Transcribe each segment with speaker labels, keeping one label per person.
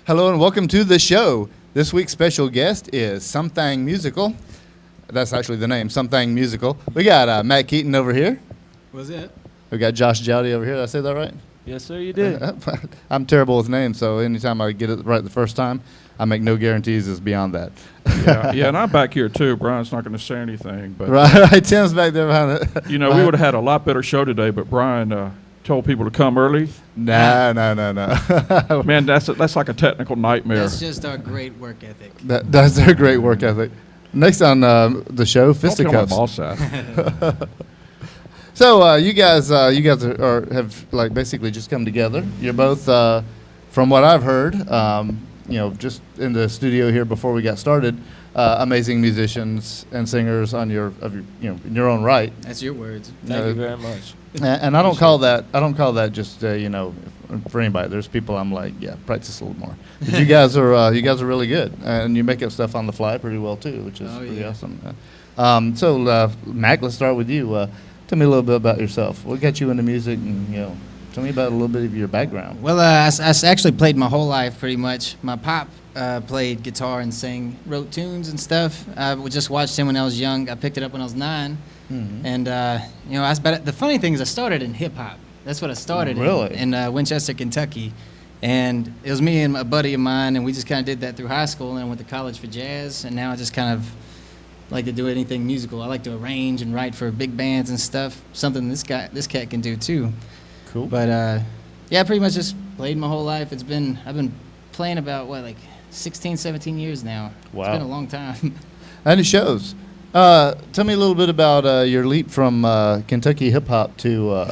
Speaker 1: Hello and welcome to the show. This week's special guest is Somethang Musical. That's actually the name, Somethang Musical. We got Matt Keaton over here.
Speaker 2: Was it?
Speaker 1: We got Josh Jowdy over here. Did I say that right?
Speaker 3: Yes, sir, you did.
Speaker 1: I'm terrible with names, so anytime I get it right the first time, I make no guarantees it's beyond that.
Speaker 4: Yeah, and I'm back here too. Brian's not going to say anything, but
Speaker 1: right, Tim's back there behind it.
Speaker 4: we would have had a lot better show today. But Brian told people to come early.
Speaker 1: No.
Speaker 4: Man, that's like a technical nightmare.
Speaker 2: That's just our great work ethic.
Speaker 1: That's their great work ethic. Next on the show,
Speaker 4: Don't tell my
Speaker 1: fisticuffs.
Speaker 4: boss that.
Speaker 1: So you guys have like basically just come together. You're both, from what I've heard, just in the studio here before we got started, amazing musicians and singers in your own right.
Speaker 2: That's your words.
Speaker 3: Thank you very much.
Speaker 1: And I don't call that just for anybody. There's people I'm like, yeah, practice a little more. But you guys are really good, and you make up stuff on the fly pretty well too, which is pretty awesome. So Mac, let's start with you. Tell me a little bit about yourself. What got you into music, and tell me about a little bit of your background.
Speaker 2: Well, I actually played my whole life pretty much. My pop played guitar and wrote tunes and stuff. I just watched him when I was young. I picked it up when I was 9. Mm-hmm. And the funny thing is I started in hip hop. That's what I started in Winchester, Kentucky. And it was me and a buddy of mine, and we just kind of did that through high school, and I went to college for jazz, and now I just kind of like to do anything musical. I like to arrange and write for big bands and stuff, something this cat can do too. Cool. But pretty much just played my whole life. I've been playing about 16, 17 years now. Wow. It's been a long time.
Speaker 1: And it shows. Tell me a little bit about your leap from Kentucky hip hop to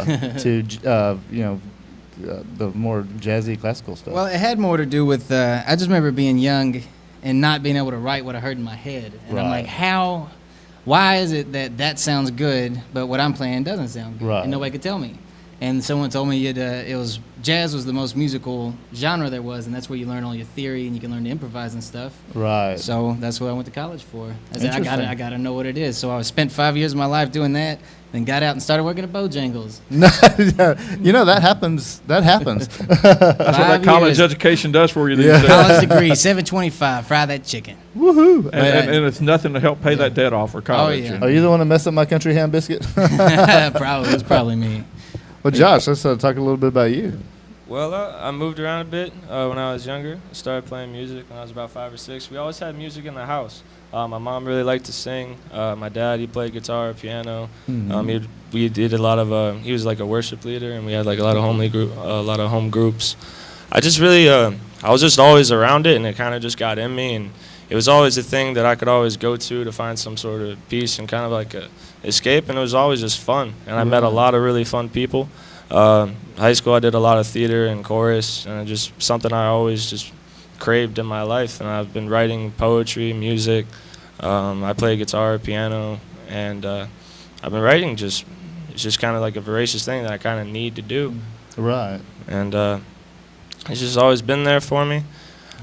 Speaker 1: the more jazzy classical stuff.
Speaker 2: Well, it had more to do with I just remember being young and not being able to write what I heard in my head. And I'm like, why is it that sounds good, but what I'm playing doesn't sound good? Right. And nobody could tell me. And someone told me jazz was the most musical genre there was, and that's where you learn all your theory and you can learn to improvise and stuff. Right. So that's what I went to college for. I got to know what it is. So I spent 5 years of my life doing that, then got out and started working at Bojangles.
Speaker 1: That happens.
Speaker 4: That's what that college education does for you these days.
Speaker 2: College degree, $7.25. Fry that chicken.
Speaker 1: Woohoo!
Speaker 4: And it's nothing to help pay that debt off for college.
Speaker 2: Oh, yeah.
Speaker 1: Are you the one that messed up my country ham biscuit?
Speaker 2: Probably. It was probably me.
Speaker 1: Well, Josh, let's talk a little bit about you.
Speaker 3: Well, I moved around a bit when I was younger. I started playing music when I was about 5 or 6. We always had music in the house. My mom really liked to sing. My dad, he played guitar, piano. Mm-hmm. We did a lot of. He was like a worship leader, and we had like a lot of home groups. I just really, I was just always around it, and it kind of just got in me, and it was always a thing that I could always go to find some sort of peace and kind of like a escape, and it was always just fun. And I met a lot of really fun people. High school, I did a lot of theater and chorus, and just something I always just craved in my life. And I've been writing poetry, music. I play guitar, piano, and I've been writing. It's just kind of like a voracious thing that I kind of need to do. Right. And it's just always been there for me.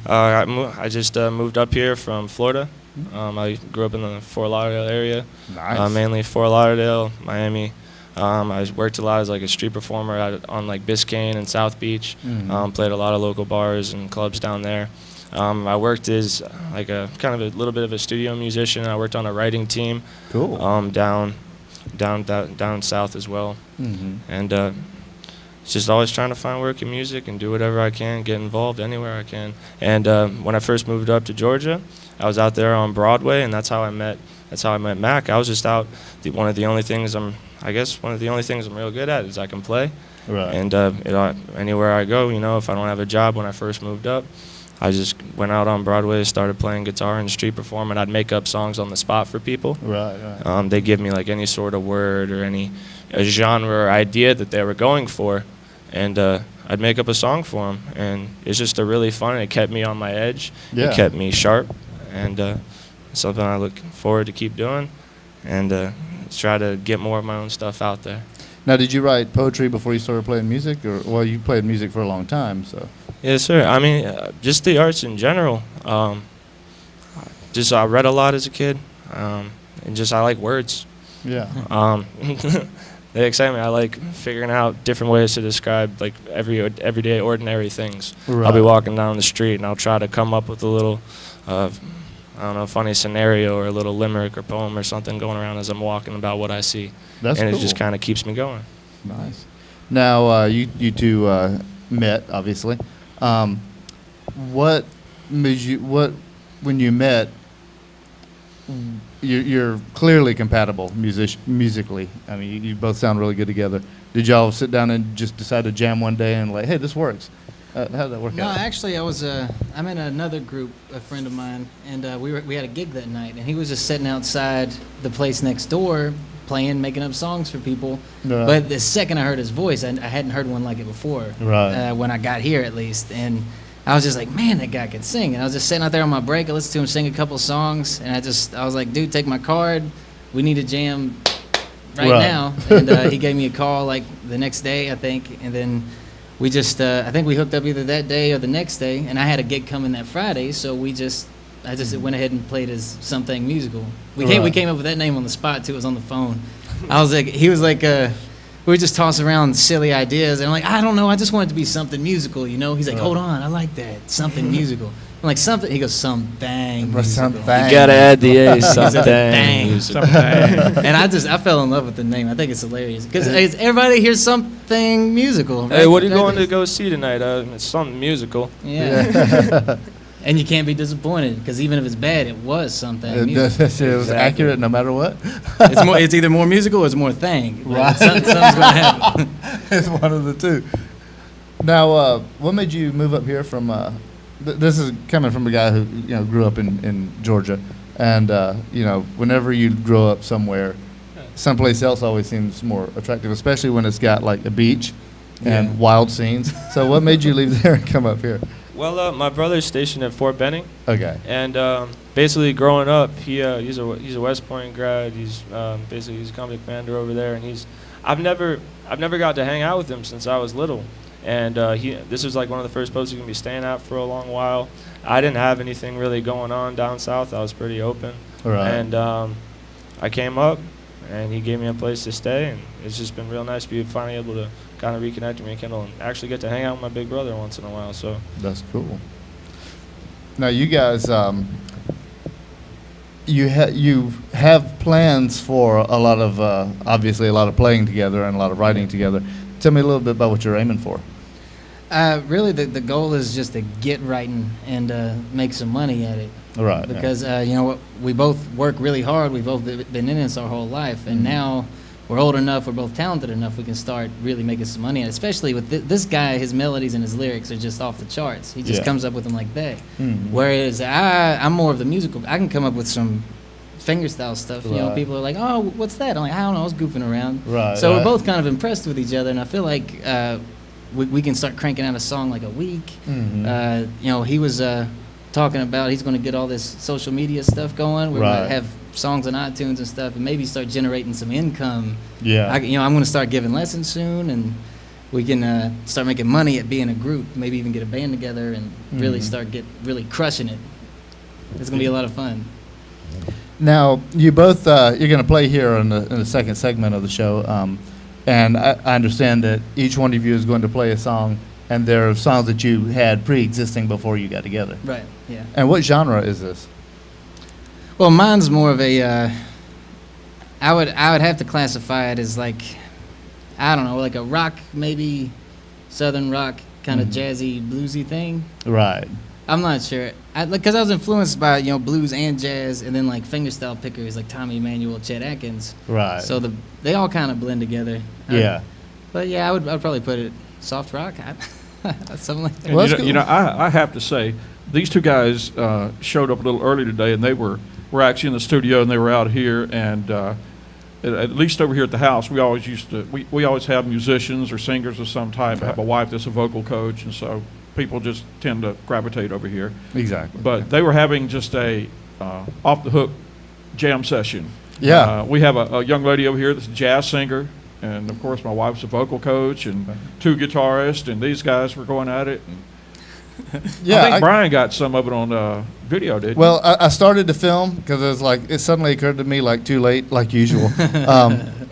Speaker 3: I just moved up here from Florida. I grew up in the Fort Lauderdale area. Nice. Mainly Fort Lauderdale, Miami. I worked a lot as like a street performer on like Biscayne and South Beach. Mm-hmm. Played a lot of local bars and clubs down there. I worked as like a kind of a little bit of a studio musician. I worked on a writing team. Cool. Down south as well. Mm-hmm. And just always trying to find work in music and do whatever I can, get involved anywhere I can. And when I first moved up to Georgia, I was out there on Broadway, and that's how I met Mac. I was just out. One of the only things I'm real good at is I can play. Right. And anywhere I go, if I don't have a job when I first moved up, I just went out on Broadway, started playing guitar and street perform, and I'd make up songs on the spot for people. Right. They give me like any sort of word or a genre or idea that they were going for, and I'd make up a song for them. And it's just really fun. It kept me on my edge. Yeah. It kept me sharp, and it's something I look forward to keep doing, and try to get more of my own stuff out there.
Speaker 1: Now, did you write poetry before you started playing music, or you played music for a long time? So.
Speaker 3: Yes, sir. I mean, just the arts in general. I read a lot as a kid, and I like words. Yeah. they excite me. I like figuring out different ways to describe like everyday ordinary things.
Speaker 1: Right.
Speaker 3: I'll be walking down the street and I'll try to come up with a little, I don't know, funny scenario or a little limerick or poem or something going around as I'm walking about what I see.
Speaker 1: That's
Speaker 3: and
Speaker 1: cool.
Speaker 3: it just kind of keeps me going.
Speaker 1: Nice. Now, you two met, obviously. What when you met, you're clearly compatible musically. I mean, you both sound really good together. Did y'all sit down and just decide to jam one day and like, hey, this works? How did that work
Speaker 2: No,
Speaker 1: out?
Speaker 2: actually, I'm in another group, a friend of mine, and we had a gig that night, and he was just sitting outside the place next door, playing, making up songs for people.
Speaker 1: Right.
Speaker 2: But the second I heard his voice, I hadn't heard one like it before.
Speaker 1: Right.
Speaker 2: When I got here, at least, and I was just like, man, that guy can sing. And I was just sitting out there on my break. I listened to him sing a couple songs, and I was like, dude, take my card. We need to jam right now. And he gave me a call like the next day, I think, and then we just I think we hooked up either that day or the next day. And I had a gig coming that Friday, so I just went ahead and played as Something Musical. We came up with that name on the spot too. It was on the phone. He was like. We would just toss around silly ideas, and I'm like, I don't know, I just want it to be something musical, you know? He's like, hold on, I like that, something musical. I'm like, something, he goes, something musical.
Speaker 1: Something.
Speaker 3: You gotta add the A, something.
Speaker 2: And I fell in love with the name. I think it's hilarious. Because everybody hears Something Musical. Right?
Speaker 3: Hey, what are you going to go see tonight? It's something musical.
Speaker 2: Yeah. And you can't be disappointed, because even if it's bad, it was something musical.
Speaker 1: It was accurate no matter what.
Speaker 2: It's either more musical or it's more thing.
Speaker 1: Right.
Speaker 2: Something's going to happen.
Speaker 1: It's one of the two. Now, what made you move up here from? This is coming from a guy who grew up in Georgia, and whenever you grow up somewhere, someplace else always seems more attractive, especially when it's got like a beach and wild scenes. So, what made you leave there and come up here?
Speaker 3: Well, my brother's stationed at Fort Benning.
Speaker 1: Okay.
Speaker 3: And basically, growing up, he's a West Point grad. He's he's a company commander over there, and I've never got to hang out with him since I was little. And this was like one of the first places he's gonna be staying at for a long while. I didn't have anything really going on down south. I was pretty open.
Speaker 1: Right.
Speaker 3: And I came up, and he gave me a place to stay, and it's just been real nice to be finally able to kind of reconnect with me and Kendall and actually get to hang out with my big brother once in a while. So
Speaker 1: that's cool. Now you guys, you have plans for a lot of obviously a lot of playing together and a lot of writing together. Tell me a little bit about what you're aiming for.
Speaker 2: Really, the goal is just to get writing and make some money at it.
Speaker 1: Right.
Speaker 2: Because we both work really hard. We've both been in this our whole life, and now we're old enough, we're both talented enough, we can start really making some money. And especially with this guy, his melodies and his lyrics are just off the charts. He just comes up with them like that. Mm-hmm. Whereas I'm more of the musical. I can come up with some fingerstyle stuff.
Speaker 1: Right.
Speaker 2: People are like, oh, what's that? I'm like, I don't know, I was goofing around.
Speaker 1: Right.
Speaker 2: So we're both kind of impressed with each other, and I feel like we can start cranking out a song like a week. Mm-hmm. He was talking about he's going to get all this social media stuff going. We're going to have songs on iTunes and stuff, and maybe start generating some income. Yeah. I'm going to start giving lessons soon, and we can start making money at being a group. Maybe even get a band together and really start really crushing it. It's going to be a lot of fun.
Speaker 1: Now, you both you're going to play here in the second segment of the show, and I understand that each one of you is going to play a song, and there are songs that you had pre-existing before you got together.
Speaker 2: Right. Yeah.
Speaker 1: And what genre is this?
Speaker 2: Well, mine's more of a. I would have to classify it as like, I don't know, like a rock, maybe southern rock, kind of jazzy, bluesy thing. Right. I'm not sure, because I was influenced by blues and jazz, and then like fingerstyle pickers like Tommy Emmanuel, Chet Atkins. Right. So they all kind of blend together. Yeah. But yeah, I'd probably put it soft rock, something like that.
Speaker 4: Well, cool. I have to say, these two guys showed up a little early today, and they were actually in the studio, and they were out here, and at least over here at the house, we always we always have musicians or singers of some type. I have a wife that's a vocal coach, and so people just tend to gravitate over here. Exactly. But they were having just a off the hook jam session. Yeah. We have a young lady over here that's a jazz singer, and of course my wife's a vocal coach, and two guitarists, and these guys were going at it. Yeah, I think Brian got some of it on video, didn't you?
Speaker 1: Well, I started to film because it suddenly occurred to me like too late, like usual.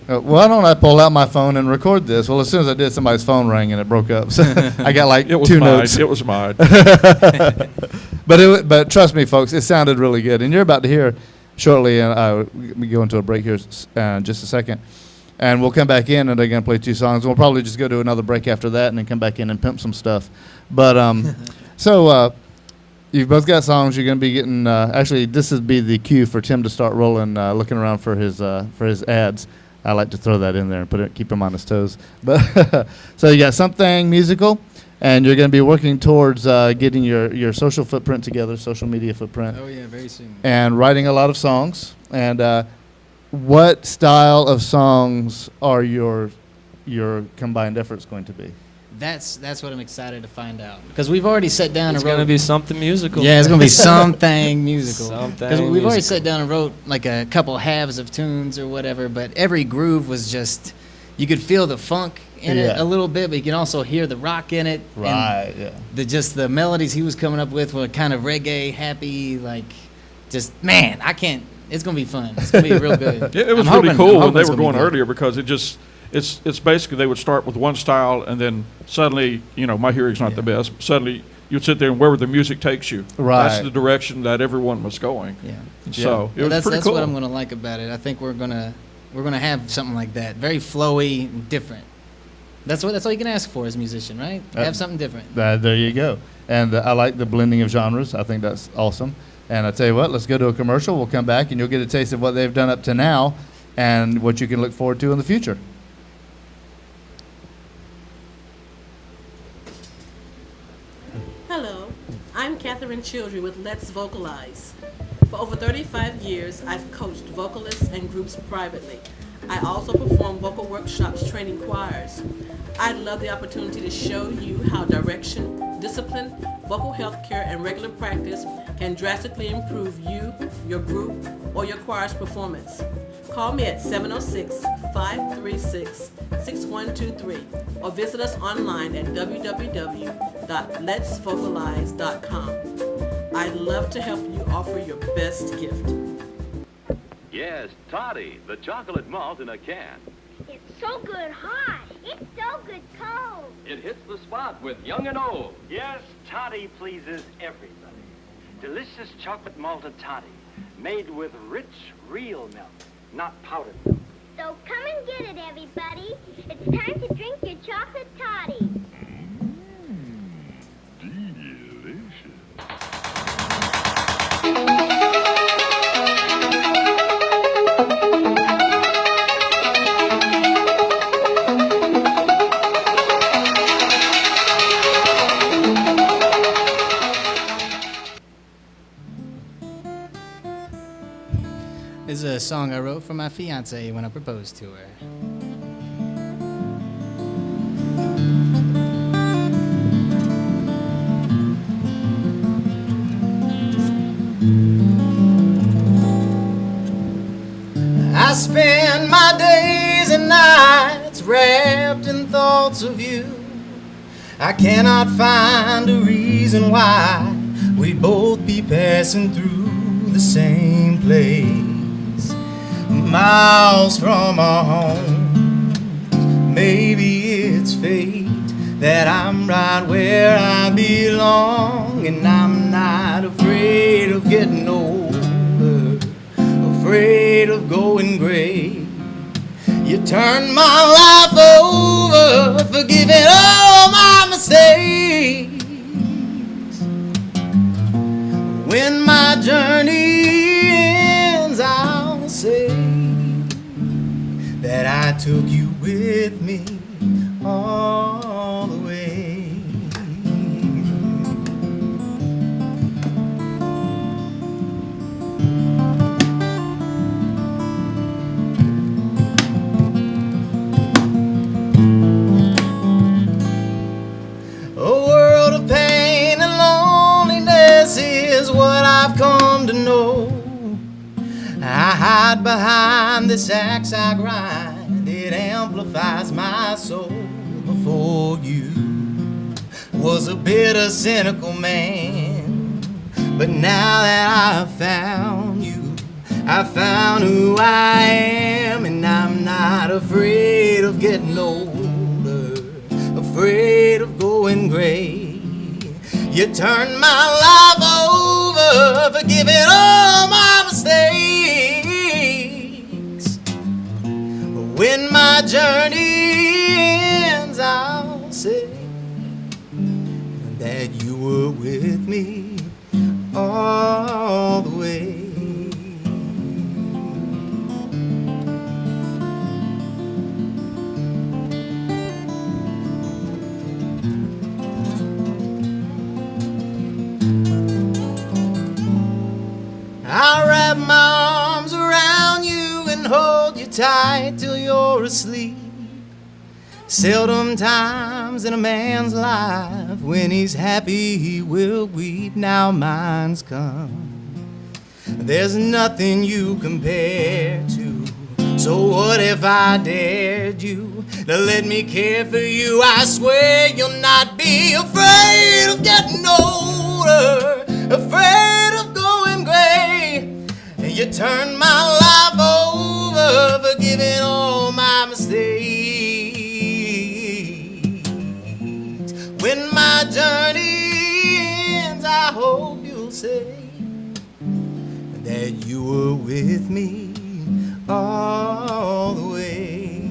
Speaker 1: Why don't I pull out my phone and record this? Well, as soon as I did, somebody's phone rang and it broke up. So I got like
Speaker 4: It was
Speaker 1: two
Speaker 4: mine.
Speaker 1: notes.
Speaker 4: It was mine.
Speaker 1: But trust me, folks, it sounded really good. And you're about to hear shortly, and we go into a break here in just a second. And we'll come back in, and they're going to play 2 songs. We'll probably just go to another break after that and then come back in and pimp some stuff. But so you've both got songs. You're going to be getting actually, this would be the cue for Tim to start rolling, looking around for his ads. I like to throw that in there and keep him on his toes. But so you got Somethang Musical, and you're going to be working towards getting your social footprint together, social media footprint.
Speaker 2: Oh yeah, very soon.
Speaker 1: And writing a lot of songs. And what style of songs are your combined efforts going to be?
Speaker 2: That's what I'm excited to find out, because we've already sat down
Speaker 3: It's
Speaker 2: and wrote.
Speaker 3: gonna be something musical.
Speaker 2: Yeah, it's gonna be something musical.
Speaker 3: Something
Speaker 2: we've already
Speaker 3: musical.
Speaker 2: sat down and wrote like a couple halves of tunes or whatever, but every groove was just, you could feel the funk in it
Speaker 1: Yeah.
Speaker 2: a little bit, but you can also hear the rock in it.
Speaker 1: Right, yeah.
Speaker 2: The melodies he was coming up with were kind of reggae, happy, like, just, man, I can't. It's gonna be fun. It's gonna be real good.
Speaker 4: It was
Speaker 2: I'm
Speaker 4: really
Speaker 2: hoping-
Speaker 4: cool
Speaker 2: I'm
Speaker 4: when
Speaker 2: hoping
Speaker 4: they
Speaker 2: it's
Speaker 4: were
Speaker 2: gonna be
Speaker 4: going
Speaker 2: good.
Speaker 4: earlier, because it's basically they would start with one style, and then suddenly, my hearing's not the best. Suddenly you'd sit there, and wherever the music takes you, that's
Speaker 1: Right.
Speaker 4: the direction that everyone was going.
Speaker 2: Yeah.
Speaker 4: So it was
Speaker 2: that's
Speaker 4: pretty cool.
Speaker 2: what I'm gonna like about it. I think we're gonna have something like that, very flowy and different. That's all you can ask for as a musician, right? Have something different.
Speaker 1: There you go. And I like the blending of genres. I think that's awesome. And I tell you what, let's go to a commercial. We'll come back, and you'll get a taste of what they've done up to now and what you can look forward to in the future.
Speaker 5: Hello, I'm Catherine Childry with Let's Vocalize. For over 35 years, I've coached vocalists and groups privately. I also perform vocal workshops training choirs. I'd love the opportunity to show you how direction, discipline, vocal health care, and regular practice can drastically improve you, your group, or your choir's performance. Call me at 706-536-6123 or visit us online at www.letsvocalize.com. I'd love to help you offer your best gift.
Speaker 6: Yes, Toddy, the chocolate malt in a can.
Speaker 7: It's so good hot. It's so good cold.
Speaker 6: It hits the spot with young and old.
Speaker 8: Yes, toddy pleases everybody. Delicious chocolate malted toddy, made with rich, real milk, not powdered milk.
Speaker 7: So come and get it, everybody. It's time to drink your chocolate toddy.
Speaker 2: This is a song I wrote for my fiance when I proposed to her. I spend my days and nights wrapped in thoughts of you. I cannot find a reason why we'd both be passing through the same place, miles from our homes. Maybe it's fate that I'm right where I belong, and I'm not afraid of getting older, afraid of going gray. You turned my life over, forgiving all my mistakes. When my journey ends, I'll say that I took you with me all the way. A world of pain and loneliness is what I've come to know. I hide behind this axe I grind, it amplifies my soul. Before you was a bitter, cynical man, but now that I've found you, I found who I am, and I'm not afraid of getting older, afraid of going gray. You turned my life over, forgiving all my mistakes. When my journey ends, I'll say that you were with me all the way. I'll wrap my arms around you and hold you tight till you're asleep. Seldom times in a man's life when he's happy he will weep. Now mine's come. There's nothing you compare to. So what if I dared you to let me care for you? I swear you'll not be afraid of getting older, afraid of going gray. You turned my life over, forgiving all my mistakes. When my journey ends, I hope you'll say that you were with me all the way.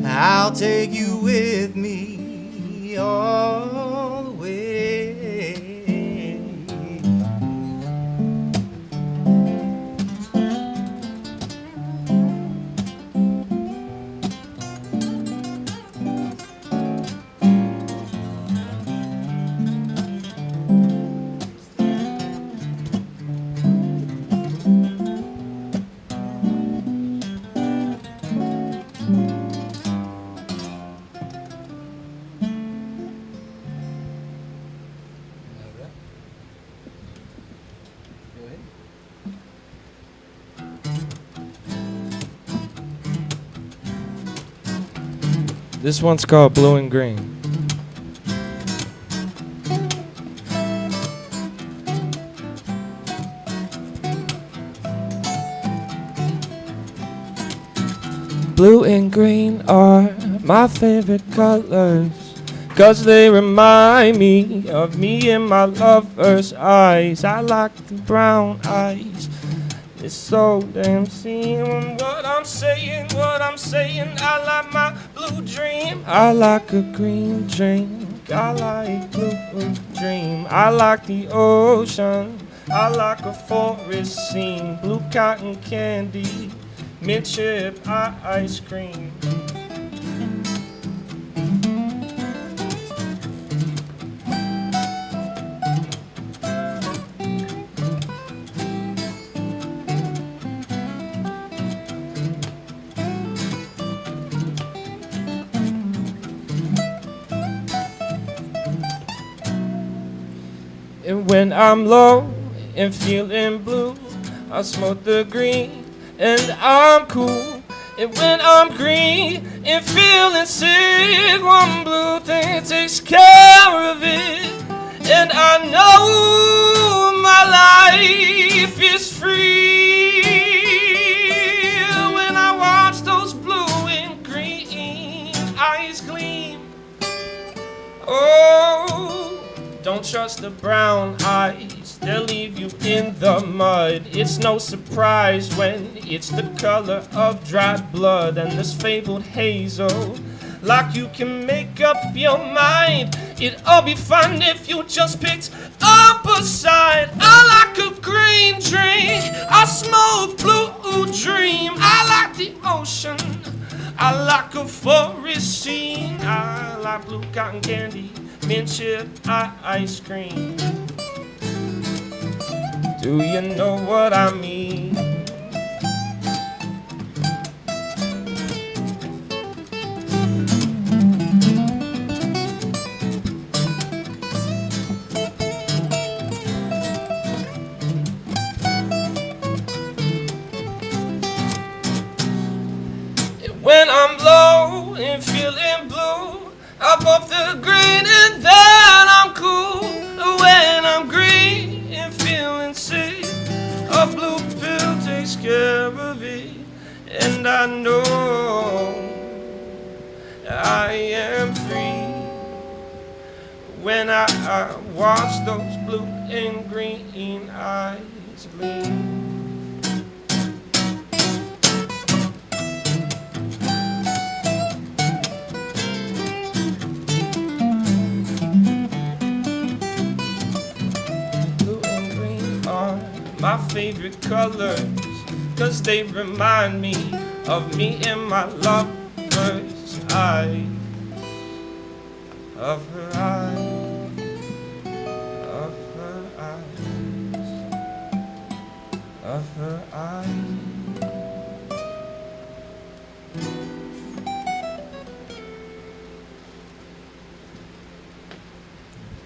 Speaker 2: I'll take you with me all the way.
Speaker 3: This one's called Blue and Green. Blue and green are my favorite colors, 'cause they remind me of me and my lover's eyes. I like the brown eyes. It's so damn seeing what I'm saying, I like my blue dream. I like a green drink, I like blue dream. I like the ocean, I like a forest scene. Blue cotton candy, mint chip ice cream. And when I'm low and feeling blue, I smoke the green and I'm cool. And when I'm green and feeling sick, one blue thing takes care of it. And I know my life is free when I watch those blue and green eyes gleam. Oh, don't trust the brown eyes, they'll leave you in the mud. It's no surprise when it's the color of dried blood and this fabled hazel. Like you can make up your mind, it'd all be fine if you just picked up a side. I like a green drink, I smoke blue dream. I like the ocean, I like a forest scene. I like blue cotton candy, mint chip ice cream. Do you know what I mean? When I'm low and feeling blue, up off the green and then I'm cool. When I'm green and feeling sick, a blue pill and I know I am free when I watch those blue and green eyes gleam. Blue and green are my favorite colors, 'cause they remind me of me and my lover's eyes, of her eyes, of her eyes, of her eyes.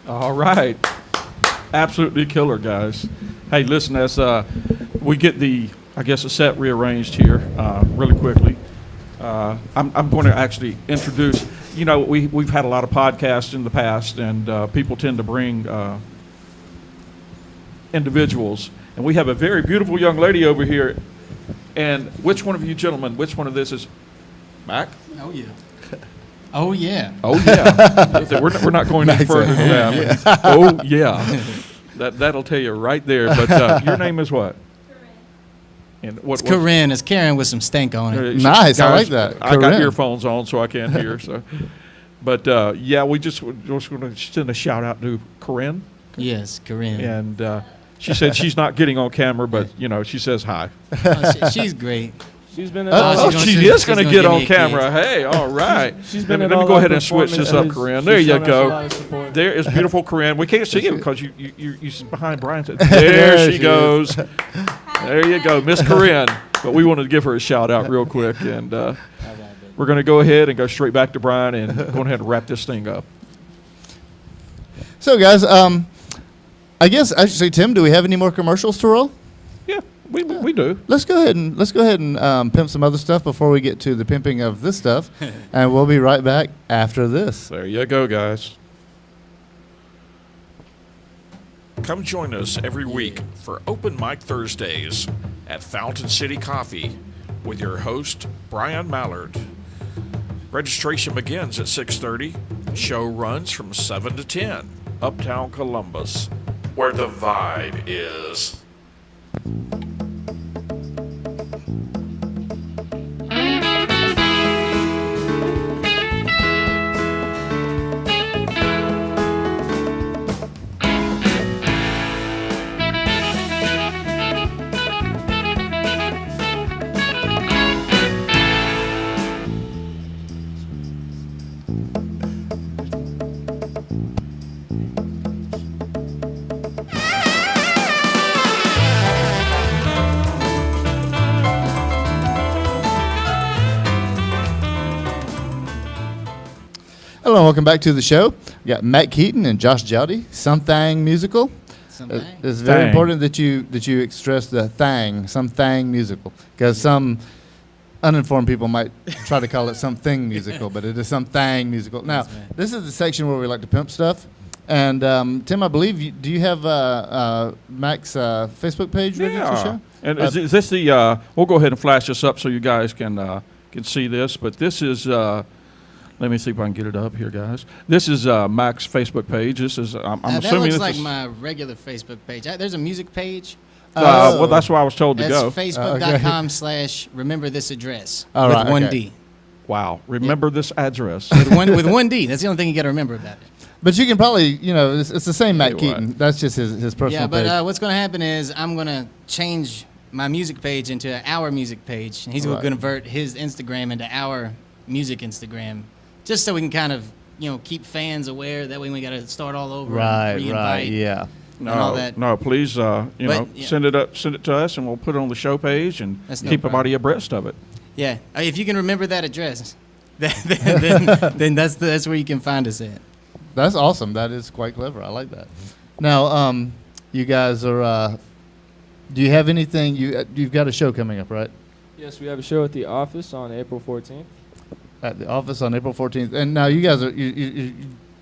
Speaker 4: All right. Absolutely killer, guys. Hey, listen, as we get the set rearranged here really quickly, I'm going to actually introduce, we've had a lot of podcasts in the past, and people tend to bring individuals. And we have a very beautiful young lady over here. And which one of you gentlemen, which one of this is Mac?
Speaker 2: Oh, yeah. Oh, yeah.
Speaker 4: Oh, yeah. We're not going any further than that. Oh, yeah. That'll tell you right there. But your name is what? And
Speaker 2: It's Corinne. It's Karen with some stank on it.
Speaker 1: Nice. I like that.
Speaker 4: I got
Speaker 1: Corinne.
Speaker 4: earphones on, so I can't hear. So, but we just going to send a shout out to Corinne.
Speaker 2: Yes, Corinne.
Speaker 4: And she said she's not getting on camera, but she says hi.
Speaker 2: She's great.
Speaker 3: She's been in
Speaker 4: She is going to get on
Speaker 2: me a
Speaker 4: camera. Hey, all right.
Speaker 3: Let
Speaker 4: me go ahead and switch this up, Corinne. There you go. There is beautiful Corinne. We can't see you because you're behind Brian. There she goes. There you go, Miss Corinne. But we wanted to give her a shout out real quick, and we're going to go ahead and go straight back to Brian and go ahead and wrap this thing up.
Speaker 1: So, guys, I guess actually, Tim, do we have any more commercials to roll?
Speaker 4: Yeah, we do.
Speaker 1: Let's go ahead and pimp some other stuff before we get to the pimping of this stuff, and we'll be right back after this.
Speaker 4: There you go, guys.
Speaker 9: Come join us every week for Open Mic Thursdays at Fountain City Coffee with your host, Brian Mallard. Registration begins at 6:30. Show runs from 7 to 10. Uptown Columbus, where the vibe is.
Speaker 1: Hello and welcome back to the show. We got Matt Keaton and Josh Jowdy, Somethang Musical. It's very important that you stress the Somethang Musical, because some uninformed people might try to call it Something Musical, but it is Somethang Musical. Now, this is the section where we like to pimp stuff. And Tim, I believe, do you have Mac's Facebook page ready to show?
Speaker 4: And is this the? We'll go ahead and flash this up so you guys can see this. But this is. Let me see if I can get it up here, guys. This is Mac's Facebook page. This is. I'm assuming
Speaker 2: that looks
Speaker 4: this
Speaker 2: like
Speaker 4: is,
Speaker 2: my regular Facebook page. There's a music page.
Speaker 4: Well, that's where I was told to go.
Speaker 2: That's facebook.com/remember this address
Speaker 1: All
Speaker 2: with
Speaker 1: right,
Speaker 2: one
Speaker 1: okay.
Speaker 2: D.
Speaker 4: Wow. Remember this address.
Speaker 2: with one D. That's the only thing you got to remember about it.
Speaker 1: But you can probably, it's the same Matt
Speaker 4: Tell you
Speaker 1: Keaton.
Speaker 4: what.
Speaker 1: That's just his personal
Speaker 2: Yeah, but
Speaker 1: page.
Speaker 2: what's going to happen is I'm going to change my music page into our music page. And he's going to convert his Instagram into our music Instagram, just so we can kind of, keep fans aware. That way we got to start all over.
Speaker 1: Right,
Speaker 2: re-invite
Speaker 1: yeah.
Speaker 2: and all that.
Speaker 4: No, please, send it to us, and we'll put it on the show page and
Speaker 2: That's no
Speaker 4: keep
Speaker 2: problem.
Speaker 4: everybody abreast of it.
Speaker 2: Yeah, if you can remember that address, then that's where you can find us at.
Speaker 1: That's awesome. That is quite clever. I like that. Now, you guys are. Do you have anything? You've got a show coming up, right?
Speaker 3: Yes, we have a show at the office on April 14th.
Speaker 1: At the office on April 14th. And now you guys are you're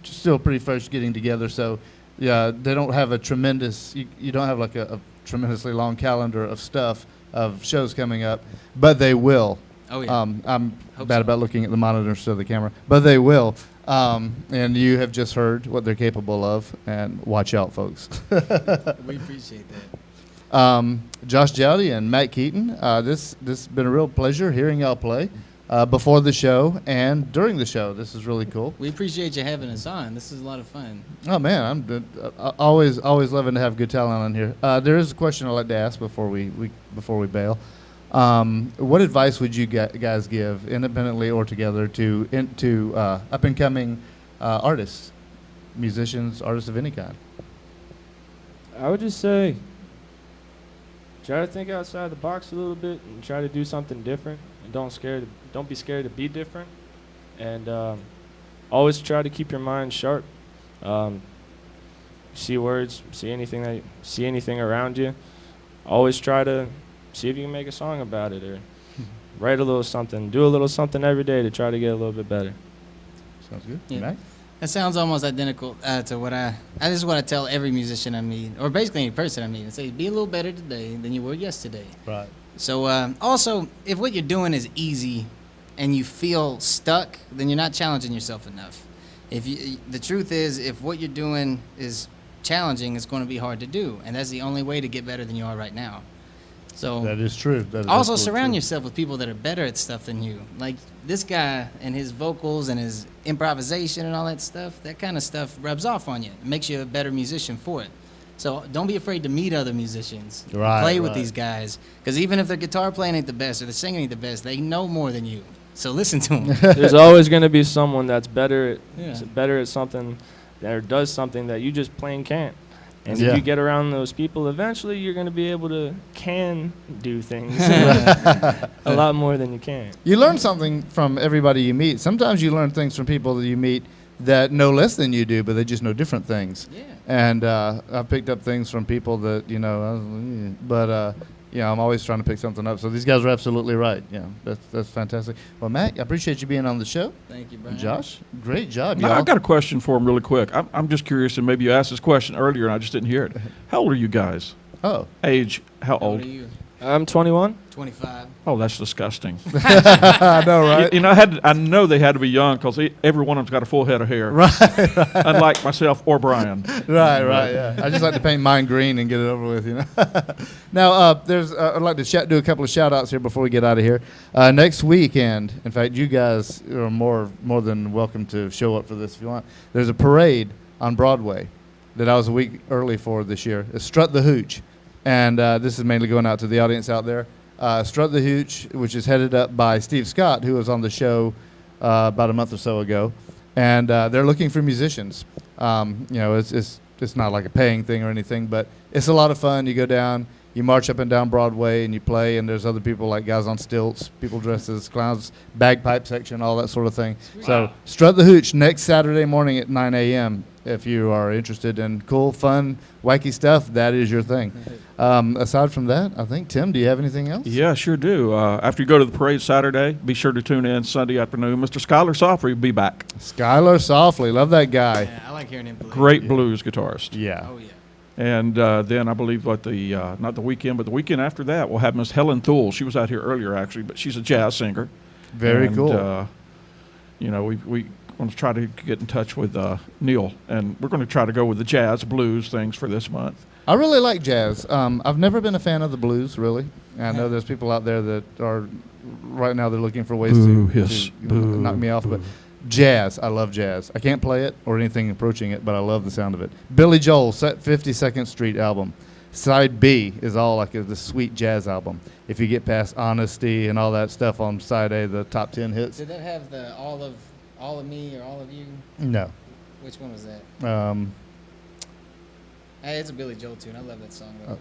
Speaker 1: still pretty fresh getting together, so yeah, they don't have a tremendous. You don't have like a tremendously long calendar of stuff of shows coming up, but they will
Speaker 2: Oh, yeah.
Speaker 1: I'm
Speaker 2: Hope
Speaker 1: bad
Speaker 2: so.
Speaker 1: about looking at the monitors to the camera, but they will. And you have just heard what they're capable of, and watch out, folks.
Speaker 2: We appreciate that.
Speaker 1: Josh Jowdy and Matt Keaton, this has been a real pleasure hearing y'all play before the show and during the show. This is really cool.
Speaker 2: We appreciate you having us on. This is a lot of fun.
Speaker 1: Oh man, I'm always loving to have good talent on here. There is a question I'd like to ask before we bail. What advice would you guys give, independently or together, to up and coming artists, musicians, artists of any kind?
Speaker 3: I would just say, try to think outside the box a little bit and try to do something different. And don't be scared to be different. And always try to keep your mind sharp. See words, see anything around you. Always try to see if you can make a song about it, or write a little something. Do a little something every day to try to get a little bit better.
Speaker 1: Sounds good.
Speaker 2: Yeah.
Speaker 1: Matt?
Speaker 2: That sounds almost identical to what this is what I tell every musician I meet, or basically any person I meet. I say, be a little better today than you were yesterday.
Speaker 1: Right.
Speaker 2: So also, if what you're doing is easy and you feel stuck, then you're not challenging yourself enough. The truth is, if what you're doing is challenging, it's going to be hard to do, and that's the only way to get better than you are right now. So
Speaker 1: That is true. That is
Speaker 2: also
Speaker 1: absolutely
Speaker 2: surround
Speaker 1: true.
Speaker 2: yourself with people that are better at stuff than you. Like this guy and his vocals and his improvisation and all that stuff, that kind of stuff rubs off on you. It makes you a better musician for it. So don't be afraid to meet other musicians.
Speaker 1: Right,
Speaker 2: Play with
Speaker 1: right.
Speaker 2: these guys. Because even if their guitar playing ain't the best or the singing ain't the best, they know more than you. So listen to them.
Speaker 3: There's always going to be someone that's better
Speaker 2: Yeah.
Speaker 3: at something, or does something that you just plain can't. And
Speaker 1: Yeah.
Speaker 3: if you get around those people, eventually you're going to be able to do things a lot more than you can.
Speaker 1: You learn something from everybody you meet. Sometimes you learn things from people that you meet that know less than you do, but they just know different things.
Speaker 2: Yeah.
Speaker 1: And I've picked up things from people that, I'm always trying to pick something up. So these guys are absolutely right. Yeah, that's fantastic. Well, Matt, I appreciate you being on the show.
Speaker 2: Thank you, Brian.
Speaker 1: Josh, great job,
Speaker 4: Now,
Speaker 1: y'all.
Speaker 4: I've got a question for him really quick. I'm just curious, and maybe you asked this question earlier and I just didn't hear it. How old are you guys?
Speaker 1: Oh,
Speaker 4: Age, how
Speaker 2: How old
Speaker 4: old?
Speaker 2: are you?
Speaker 3: I'm 21.
Speaker 2: 25.
Speaker 4: Oh, that's disgusting.
Speaker 1: I know, right?
Speaker 4: I know they had to be young because every one of them's got a full head of hair.
Speaker 1: Right,
Speaker 4: Unlike myself or Brian.
Speaker 1: right, yeah. I just like to paint mine green and get it over with, Now, I'd like to do a couple of shout-outs here before we get out of here. Next weekend, in fact, you guys are more than welcome to show up for this if you want. There's a parade on Broadway that I was a week early for this year. It's Strut the Hooch. And this is mainly going out to the audience out there. Strut the Hooch, which is headed up by Steve Scott, who was on the show about a month or so ago. And they're looking for musicians. It's not like a paying thing or anything, but it's a lot of fun. You go down, you march up and down Broadway, and you play, and there's other people like guys on stilts, people dressed as clowns, bagpipe section, all that sort of thing. So Strut the Hooch next Saturday morning at 9 a.m. If you are interested in cool, fun, wacky stuff, that is your thing. Aside from that, I think, Tim, do you have anything else?
Speaker 4: Yeah, sure do. After you go to the parade Saturday, be sure to tune in Sunday afternoon. Mr. Skylar Softly will be back.
Speaker 1: Skylar Softly, love that guy.
Speaker 2: Yeah, I like hearing him play.
Speaker 4: Great blues guitarist.
Speaker 1: Yeah.
Speaker 2: Oh, yeah.
Speaker 4: And then I believe not the weekend, but the weekend after that, we'll have Miss Helen Thule. She was out here earlier, actually, but she's a jazz singer.
Speaker 1: Very
Speaker 4: And,
Speaker 1: cool.
Speaker 4: We want to try to get in touch with Neil, and we're going to try to go with the jazz blues things for this month.
Speaker 1: I really like jazz. I've never been a fan of the blues, really. I know there's people out there that are, right now they're looking for ways to knock me off, but jazz, I love jazz. I can't play it or anything approaching it, but I love the sound of it. Billy Joel, 52nd Street album. Side B is all like the sweet jazz album. If you get past Honesty and all that stuff on side A, the top 10 hits.
Speaker 2: Did that have the all of me or all of you?
Speaker 1: No.
Speaker 2: Which one was that? Hey, it's a Billy Joel tune. I love that song. Though.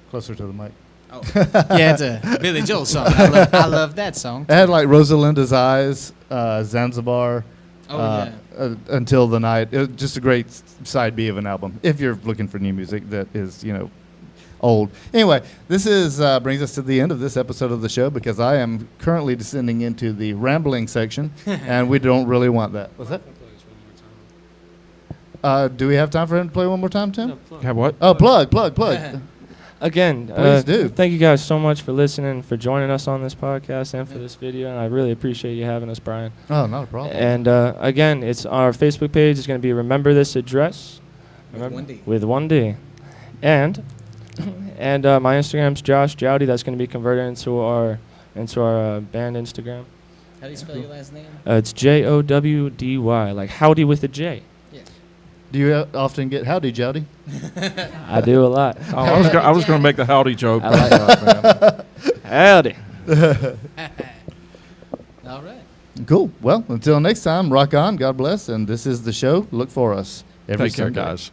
Speaker 1: Closer to the mic.
Speaker 2: Oh, yeah, it's a Billy Joel song. I love that song.
Speaker 1: It had like Rosalinda's Eyes, Zanzibar,
Speaker 2: Oh,
Speaker 1: Until the Night. It was just a great side B of an album. If you're looking for new music that is, old. Anyway, this brings us to the end of this episode of the show because I am currently descending into the rambling section, and we don't really want that. What's that? Do we have time for him to play one more time, Tim?
Speaker 4: Have what?
Speaker 1: Oh, plug.
Speaker 3: Again,
Speaker 1: Please do.
Speaker 3: Thank you guys so much for listening, for joining us on this podcast and for this video. And I really appreciate you having us, Brian.
Speaker 1: Oh, not a problem.
Speaker 3: And again, it's our Facebook page is going to be Remember This Address. With one D. And my Instagram's Josh Jowdy. That's going to be converted into our band Instagram.
Speaker 2: How do you spell your last name?
Speaker 3: It's Jowdy, like howdy with a J.
Speaker 2: Yeah.
Speaker 1: Do you often get howdy, Jowdy?
Speaker 3: I do a lot.
Speaker 4: Oh, I was going to make the howdy joke.
Speaker 3: I like that. Howdy.
Speaker 2: All right.
Speaker 1: Cool. Well, until next time, rock on. God bless. And this is the show. Look for us every
Speaker 4: Take care,
Speaker 1: Sunday.
Speaker 4: guys.